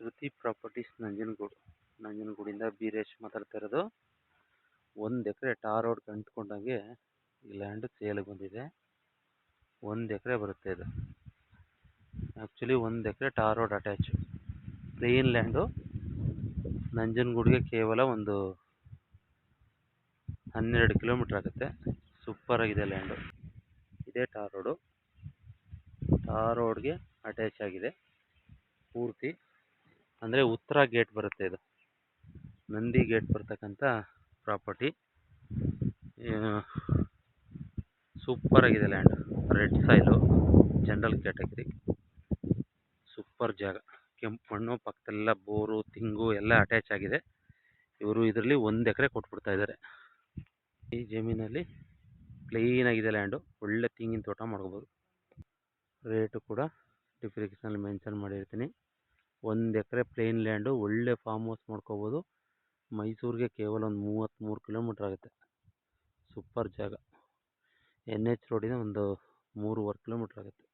ಶ್ರುತಿ properties ನಂಜನಗೂಡಿಂದ Beeresh ಮಾತಾಡ್ತಾ ಇರೋದು. 1 ಎಕರೆ ಟಾರ್ ರೋಡ್ ಅಂಟ್ಕೊಂಡಂಗೆ ಈ ಲ್ಯಾಂಡ್ ಸೇಲ್ಗೆ ಬಂದಿದೆ. 1 ಎಕರೆ ಬರುತ್ತೆ ಇದು. ಆ್ಯಕ್ಚುಲಿ 1 ಎಕರೆ tar road attach plain land. ನಂಜನಗೂಡಿಗೆ ಕೇವಲ ಒಂದು 12 ಕಿಲೋಮೀಟ್ರ್ ಆಗುತ್ತೆ. ಸೂಪರ್ ಆಗಿದೆ ಲ್ಯಾಂಡು. ಇದೇ ಟಾರ್ ರೋಡ್ಗೆ ಅಟ್ಯಾಚ್ ಆಗಿದೆ ಪೂರ್ತಿ. ಅಂದರೆ ಉತ್ತರ ಗೇಟ್ ಬರುತ್ತೆ ಇದು, ನಂದಿ ಗೇಟ್ ಬರ್ತಕ್ಕಂಥ ಪ್ರಾಪರ್ಟಿ. ಸೂಪರ್ ಆಗಿದೆ land. Red soil, general category, super ಜಾಗ. ಕೆಂಪು ಮಣ್ಣು, ಪಕ್ಕದೆಲ್ಲ ಬೋರು, ತೆಂಗು ಎಲ್ಲ ಅಟ್ಯಾಚ್ ಆಗಿದೆ. ಇವರು ಇದರಲ್ಲಿ 1 ಎಕರೆ ಕೊಟ್ಬಿಡ್ತಾ ಇದ್ದಾರೆ. ಈ ಜಮೀನಲ್ಲಿ ಪ್ಲೇನ್ ಆಗಿದೆ ಲ್ಯಾಂಡು. ಒಳ್ಳೆ ತೆಂಗಿನ ತೋಟ ಮಾಡ್ಕೋಬೋದು. ರೇಟು ಕೂಡ ಡಿಸ್ಕ್ರಿಪ್ಷನಲ್ಲಿ ಮೆನ್ಷನ್ ಮಾಡಿರ್ತೀನಿ. 1 ಎಕರೆ ಪ್ಲೇನ್ ಲ್ಯಾಂಡು, ಒಳ್ಳೆ ಫಾರ್ಮ್ ಹೌಸ್ ಮಾಡ್ಕೋಬೋದು. ಮೈಸೂರಿಗೆ ಕೇವಲ ಒಂದು 33 ಕಿಲೋಮೀಟ್ರ್ ಆಗುತ್ತೆ. ಸೂಪರ್ ಜಾಗ. NH ರೋಡಿನ ಒಂದು 3.5 ಕಿಲೋಮೀಟ್ರ್ ಆಗುತ್ತೆ.